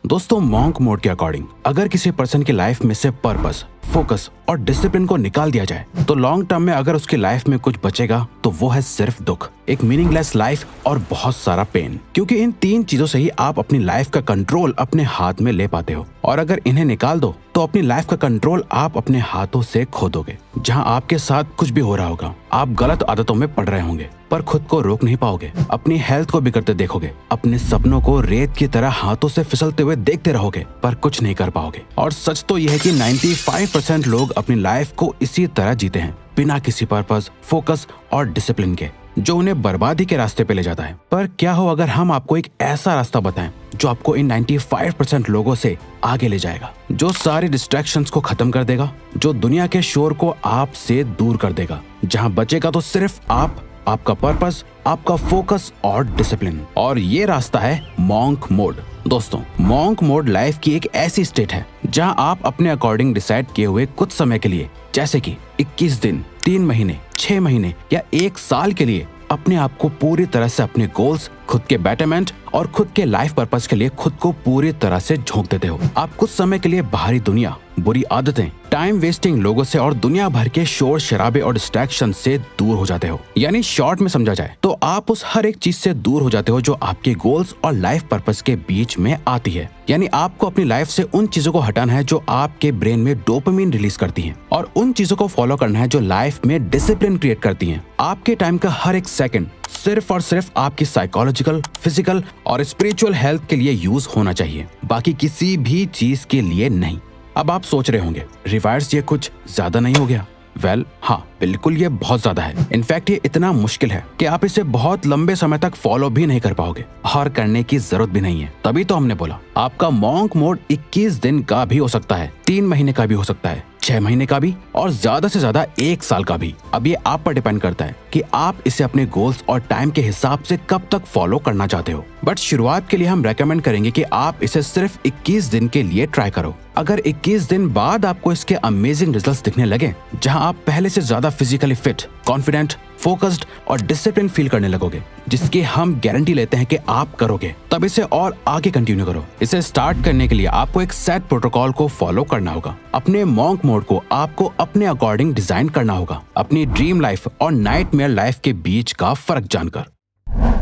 दोस्तों, monk mode के according अगर किसी पर्सन की लाइफ में से पर्पस, फोकस और डिसिप्लिन को निकाल दिया जाए तो लॉन्ग टर्म में अगर उसकी लाइफ में कुछ बचेगा तो वो है सिर्फ दुख, एक मीनिंगलेस लाइफ और बहुत सारा पेन। क्योंकि इन तीन चीजों से ही आप अपनी लाइफ का कंट्रोल अपने हाथ में ले पाते हो, और अगर इन्हें निकाल दो तो अपनी लाइफ का कंट्रोल आप अपने हाथों से खो दोगे। जहां आपके साथ कुछ भी हो रहा होगा, आप गलत आदतों में पड़ रहे होंगे पर खुद को रोक नहीं पाओगे, अपनी हेल्थ को बिगड़ते देखोगे, अपने सपनों को रेत की तरह हाथों से फिसलते हुए देखते रहोगे पर कुछ नहीं कर पाओगे। और सच तो यह है कि 95% लोग अपनी लाइफ को इसी तरह जीते हैं, बिना किसी पर्पस, फोकस और डिसिप्लिन के, जो उन्हें बर्बादी के रास्ते पे ले जाता है। पर क्या हो अगर हम आपको एक ऐसा रास्ता बताएं जो आपको इन 95% लोगों से आगे ले जाएगा, जो सारी डिस्ट्रैक्शंस को खत्म कर देगा, जो दुनिया के शोर को आपसे दूर कर देगा, जहां बचेगा तो सिर्फ आप, आपका पर्पस, आपका फोकस और डिसिप्लिन। और ये रास्ता है मॉन्क मोड। दोस्तों, मॉन्क मोड लाइफ की एक ऐसी स्टेट है जहां आप अपने अकॉर्डिंग डिसाइड किए हुए कुछ समय के लिए, जैसे कि 21 दिन, 3 महीने, 6 महीने या 1 साल के लिए अपने आप को पूरी तरह से अपने गोल्स, खुद के बेटरमेंट और खुद के लाइफ पर्पस के लिए खुद को पूरी तरह से झोंक देते हो। आप कुछ समय के लिए बाहरी दुनिया, बुरी आदतें, टाइम वेस्टिंग लोगों से और दुनिया भर के शोर शराबे और डिस्ट्रैक्शन से दूर हो जाते हो। यानी शॉर्ट में समझा जाए तो आप उस हर एक चीज से दूर हो जाते हो जो आपके गोल्स और लाइफ पर्पस के बीच में आती है। यानी आपको अपनी लाइफ से उन चीजों को हटाना है जो आपके ब्रेन में डोपामिन रिलीज करती हैं, और उन चीजों को फॉलो करना है जो लाइफ में डिसिप्लिन क्रिएट करती हैं। आपके टाइम का हर एक सेकंड सिर्फ और सिर्फ आपकी साइकोलॉजिकल, फिजिकल और स्पिरिचुअल हेल्थ के लिए यूज होना चाहिए, बाकी किसी भी चीज के लिए नहीं। अब आप सोच रहे होंगे, रिवायर्स ये कुछ ज्यादा नहीं हो गया? वेल, हाँ, बिल्कुल ये बहुत ज्यादा है। इनफैक्ट ये इतना मुश्किल है कि आप इसे बहुत लंबे समय तक फॉलो भी नहीं कर पाओगे और करने की जरूरत भी नहीं है। तभी तो हमने बोला आपका मॉन्क मोड 21 दिन का भी हो सकता है, 3 महीने का भी हो सकता है, 6 महीने का भी, और ज्यादा से ज्यादा 1 साल का भी। अब ये आप पर डिपेंड करता है कि आप इसे अपने गोल्स और टाइम के हिसाब से कब तक फॉलो करना चाहते हो। बट शुरुआत के लिए हम रेकमेंड करेंगे कि आप इसे सिर्फ 21 दिन के लिए ट्राई करो। अगर 21 दिन बाद आपको इसके अमेजिंग रिजल्ट्स दिखने लगे, जहां आप पहले से ज्यादा फिजिकली फिट, कॉन्फिडेंट, फोकस्ड और डिसिप्लिन फील करने लगोगे, जिसकी हम गारंटी लेते हैं कि आप करोगे, तब इसे और आगे कंटिन्यू करो। इसे स्टार्ट करने के लिए आपको एक सेट प्रोटोकॉल को फॉलो करना होगा। अपने मॉन्क मोड को आपको अपने अकॉर्डिंग डिजाइन करना होगा, अपनी ड्रीम लाइफ और नाइटमेयर लाइफ के बीच का फर्क जानकर।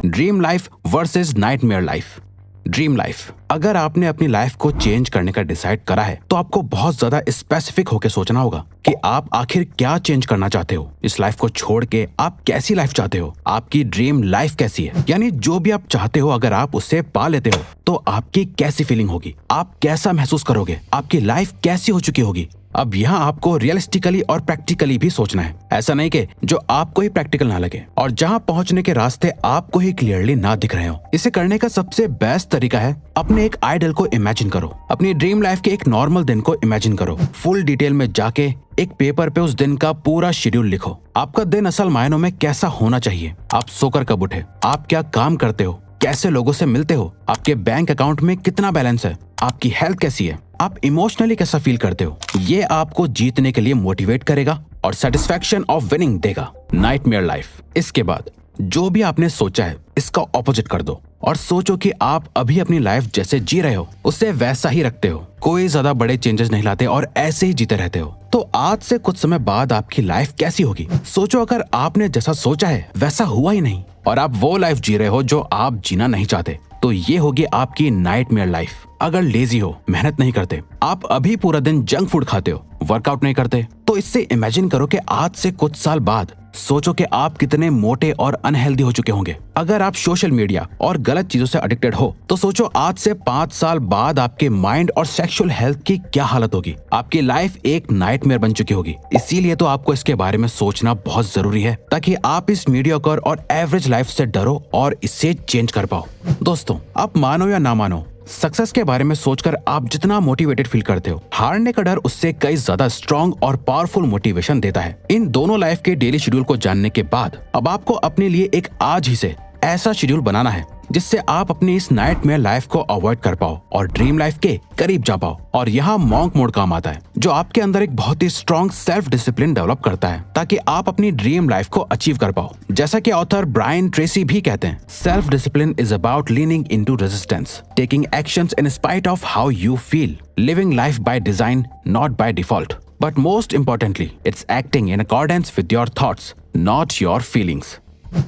Dream life versus nightmare life. Dream life, अगर आपने अपनी लाइफ को चेंज करने का डिसाइड करा है तो आपको बहुत ज्यादा स्पेसिफिक होकर सोचना होगा कि आप आखिर क्या चेंज करना चाहते हो। इस लाइफ को छोड़ के आप कैसी लाइफ चाहते हो, आपकी ड्रीम लाइफ कैसी है, यानी जो भी आप चाहते हो अगर आप उसे पा लेते हो तो आपकी कैसी फीलिंग होगी, आप कैसा महसूस करोगे, आपकी लाइफ कैसी हो चुकी होगी। अब यहाँ आपको रियलिस्टिकली और प्रैक्टिकली भी सोचना है। ऐसा नहीं कि जो आपको ही प्रैक्टिकल ना लगे और जहाँ पहुँचने के रास्ते आपको ही क्लियरली ना दिख रहे हो। इसे करने का सबसे बेस्ट तरीका है अपने एक आइडल को इमेजिन करो। अपनी ड्रीम लाइफ के एक नॉर्मल दिन को इमेजिन करो। फुल डिटेल में जाके एक पेपर पे उस दिन का पूरा शेड्यूल लिखो। आपका दिन असल मायनों में कैसा होना चाहिए, आप सोकर कब उठे, आप क्या काम करते हो, कैसे लोगों से मिलते हो, आपके बैंक अकाउंट में कितना बैलेंस है, आपकी हेल्थ कैसी है, आप इमोशनली कैसा फील करते हो। ये आपको जीतने के लिए मोटिवेट करेगा और सेटिस्फैक्शन ऑफ विनिंग देगा। Nightmare life. इसके बाद जो भी आपने सोचा है इसका ऑपोजिट कर दो और सोचो कि आप अभी अपनी लाइफ जैसे जी रहे हो उससे वैसा ही रखते हो, कोई ज्यादा बड़े चेंजेस नहीं लाते और ऐसे ही जीते रहते हो। तो आज से कुछ समय बाद आपकी लाइफ कैसी होगी। सोचो अगर आपने जैसा सोचा है वैसा हुआ ही नहीं और आप वो लाइफ जी रहे हो जो आप जीना नहीं चाहते, तो ये होगी आपकी नाइटमेयर लाइफ। अगर लेजी हो, मेहनत नहीं करते, आप अभी पूरा दिन जंक फूड खाते हो, वर्कआउट नहीं करते, तो इससे इमेजिन करो कि आज से कुछ साल बाद सोचो कि आप कितने मोटे और अनहेल्दी हो चुके होंगे। अगर आप सोशल मीडिया और गलत चीजों से एडिक्टेड हो तो सोचो आज से 5 साल बाद आपके माइंड और सेक्सुअल हेल्थ की क्या हालत होगी। आपकी लाइफ एक नाइटमेयर बन चुकी होगी। इसीलिए तो आपको इसके बारे में सोचना बहुत जरूरी है ताकि आप इस मीडियोकर और एवरेज लाइफ से डरो और इसे चेंज कर पाओ। दोस्तों, आप मानो या ना मानो, सक्सेस के बारे में सोचकर आप जितना मोटिवेटेड फील करते हो, हारने का डर उससे कई ज्यादा स्ट्रॉन्ग और पावरफुल मोटिवेशन देता है। इन दोनों लाइफ के डेली शेड्यूल को जानने के बाद अब आपको अपने लिए एक आज ही से ऐसा शेड्यूल बनाना है जिससे आप अपनी इस नाइटमेयर लाइफ को अवॉइड कर पाओ और ड्रीम लाइफ के करीब जा पाओ। और यहाँ मॉन्क मोड काम आता है, जो आपके अंदर एक बहुत ही स्ट्रॉन्ग सेल्फ डिसिप्लिन डेवलप करता है ताकि आप अपनी ड्रीम लाइफ को अचीव कर पाओ। जैसा कि ऑथर ब्रायन ट्रेसी भी कहते हैं, self discipline is about leaning into resistance, taking actions in spite of how you feel, living life by design not by default, but most importantly it's acting in accordance with your thoughts not your feelings.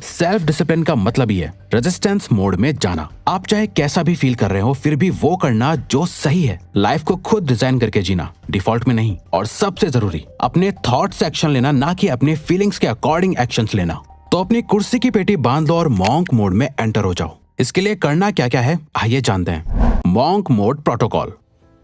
Self discipline का मतलब ही है resistance mode में जाना। आप चाहे कैसा भी feel कर रहे हो, फिर भी वो करना जो सही है। लाइफ को खुद डिजाइन करके जीना, डिफॉल्ट में नहीं। और सबसे जरूरी, अपने थॉट से एक्शन लेना, ना कि अपने फीलिंग्स के अकॉर्डिंग एक्शंस लेना। तो अपनी कुर्सी की पेटी बांध लो और मॉन्क मोड में एंटर हो जाओ। इसके लिए करना क्या क्या है, आइए जानते हैं। Monk mode protocol.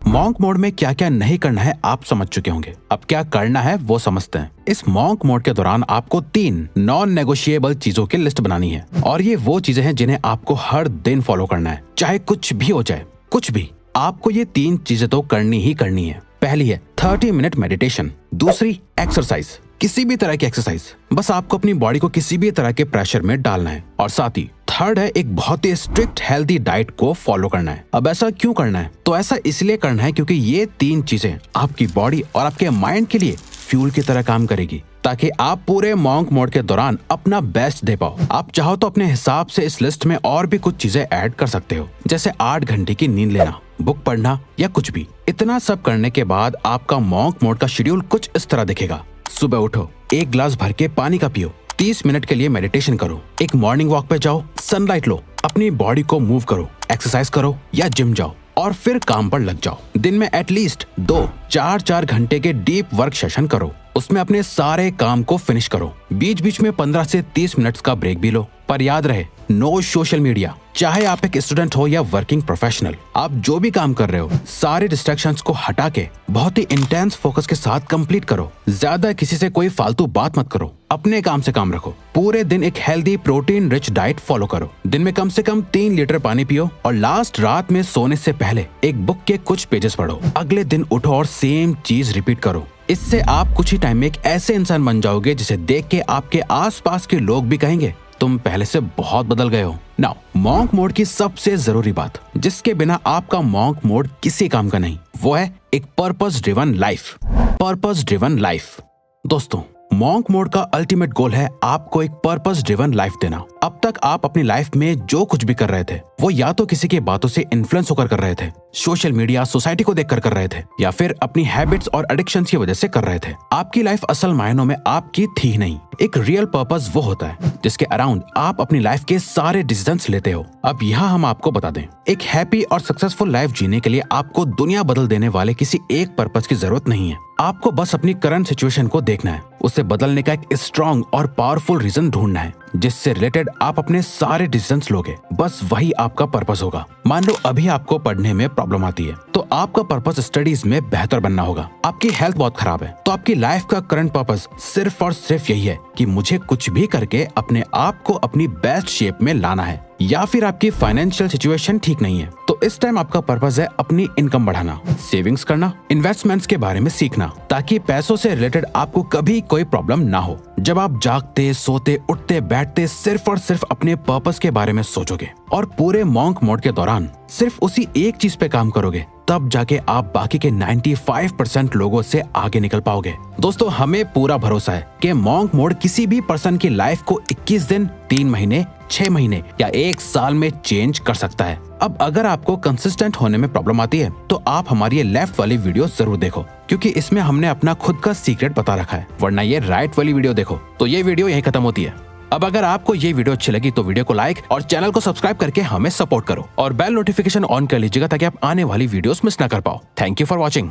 Monk mode में क्या क्या नहीं करना है आप समझ चुके होंगे। अब क्या करना है वो समझते हैं। इस मॉन्क मोड के दौरान आपको 3 नॉन नेगोशिएबल चीजों की लिस्ट बनानी है, और ये वो चीजें हैं जिन्हें आपको हर दिन फॉलो करना है, चाहे कुछ भी हो जाए। कुछ भी, आपको ये 3 चीजें तो करनी ही करनी है। पहली है 30 मिनट मेडिटेशन। दूसरी एक्सरसाइज, किसी भी तरह की एक्सरसाइज, बस आपको अपनी बॉडी को किसी भी तरह के प्रेशर में डालना है। और साथ ही थर्ड है एक बहुत ही स्ट्रिक्ट हेल्दी डाइट को फॉलो करना है। अब ऐसा क्यों करना है? तो ऐसा इसलिए करना है क्योंकि ये 3 चीजें आपकी बॉडी और आपके माइंड के लिए फ्यूल की तरह काम करेगी, ताकि आप पूरे मॉन्क मोड के दौरान अपना बेस्ट दे पाओ। आप चाहो तो अपने हिसाब से इस लिस्ट में और भी कुछ चीजें ऐड कर सकते हो, जैसे 8 घंटे की नींद लेना, बुक पढ़ना या कुछ भी। इतना सब करने के बाद आपका मॉन्क मोड का शेड्यूल कुछ इस तरह दिखेगा। सुबह उठो, 1 गिलास भर के पानी का पियो, 30 मिनट के लिए मेडिटेशन करो, एक मॉर्निंग वॉक पे जाओ, सनलाइट लो, अपनी बॉडी को मूव करो, एक्सरसाइज करो या जिम जाओ, और फिर काम पर लग जाओ। दिन में एटलीस्ट 2-4 घंटे के डीप वर्क सेशन करो, उसमें अपने सारे काम को फिनिश करो। बीच बीच में 15 से 30 मिनट्स का ब्रेक भी लो, पर याद रहे नो सोशल मीडिया। चाहे आप एक स्टूडेंट हो या वर्किंग प्रोफेशनल, आप जो भी काम कर रहे हो, सारे डिस्ट्रैक्शंस को हटा के बहुत ही इंटेंस फोकस के साथ कंप्लीट करो। ज्यादा किसी से कोई फालतू बात मत करो, अपने काम से काम रखो। पूरे दिन एक healthy protein rich diet follow करो। दिन में कम से कम 3 लीटर पानी पियो, और लास्ट रात में सोने से पहले एक बुक के कुछ पेजेस पढ़ो। अगले दिन उठो और सेम चीज रिपीट करो। इससे आप कुछ ही टाइम में एक ऐसे इंसान बन जाओगे जिसे देख के आपके आसपास के लोग भी कहेंगे तुम पहले से बहुत बदल गए हो। नाउ मॉन्क मोड की सबसे जरूरी बात, जिसके बिना आपका मॉन्क मोड किसी काम का नहीं, वो है एक purpose driven life. Purpose driven life. दोस्तों, मॉन्क मोड का अल्टीमेट गोल है आपको एक पर्पस ड्रिवन लाइफ देना। अब तक आप अपनी लाइफ में जो कुछ भी कर रहे थे, वो या तो किसी की बातों से इन्फ्लुएंस होकर कर रहे थे, सोशल मीडिया, सोसाइटी को देखकर कर रहे थे, या फिर अपनी हैबिट्स और एडिक्शंस की वजह से कर रहे थे। आपकी लाइफ असल मायनों में आपकी थी ही नहीं। एक रियल पर्पस वो होता है जिसके अराउंड आप अपनी लाइफ के सारे डिसीजंस लेते हो। अब यहाँ हम आपको बता दें, एक हैप्पी और सक्सेसफुल लाइफ जीने के लिए आपको दुनिया बदल देने वाले किसी एक पर्पस की जरूरत नहीं है। आपको बस अपनी करंट सिचुएशन को देखना है, उसे बदलने का एक स्ट्रॉन्ग और पावरफुल रीजन ढूंढना है जिससे रिलेटेड आप अपने सारे डिसीजंस लोगे। बस वही आपका पर्पस होगा। मान लो अभी आपको पढ़ने में प्रॉब्लम आती है, तो आपका पर्पस स्टडीज में बेहतर बनना होगा। आपकी हेल्थ बहुत खराब है, तो आपकी लाइफ का करंट पर्पस सिर्फ और सिर्फ यही है कि मुझे कुछ भी करके अपने आप को अपनी बेस्ट शेप में लाना है। या फिर आपकी फाइनेंशियल सिचुएशन ठीक नहीं है, तो इस टाइम आपका पर्पस है अपनी इनकम बढ़ाना, सेविंग्स करना, इन्वेस्टमेंट्स के बारे में सीखना, ताकि पैसों से रिलेटेड आपको कभी कोई प्रॉब्लम ना हो। जब आप जागते, सोते, उठते, बैठते सिर्फ और सिर्फ अपने पर्पस के बारे में सोचोगे और पूरे मॉन्क मोड के दौरान सिर्फ उसी एक चीज पे काम करोगे, तब जाके आप बाकी के 95% लोगों से आगे निकल पाओगे। दोस्तों, हमें पूरा भरोसा है कि मॉन्क मोड किसी भी पर्सन की लाइफ को 21 दिन, 3 महीने, 6 महीने या 1 साल में चेंज कर सकता है। अब अगर आपको कंसिस्टेंट होने में प्रॉब्लम आती है, तो आप हमारी ये लेफ्ट वाली वीडियो जरूर देखो, क्योंकि इसमें हमने अपना खुद का सीक्रेट बता रखा है। वरना ये राइट वाली वीडियो देखो। तो ये वीडियो यहीं खत्म होती है। अब अगर आपको ये वीडियो अच्छी लगी तो वीडियो को लाइक और चैनल को सब्सक्राइब करके हमें सपोर्ट करो, और बेल नोटिफिकेशन ऑन कर लीजिएगा ताकि आप आने वाली वीडियोस मिस ना कर पाओ। Thank you for watching.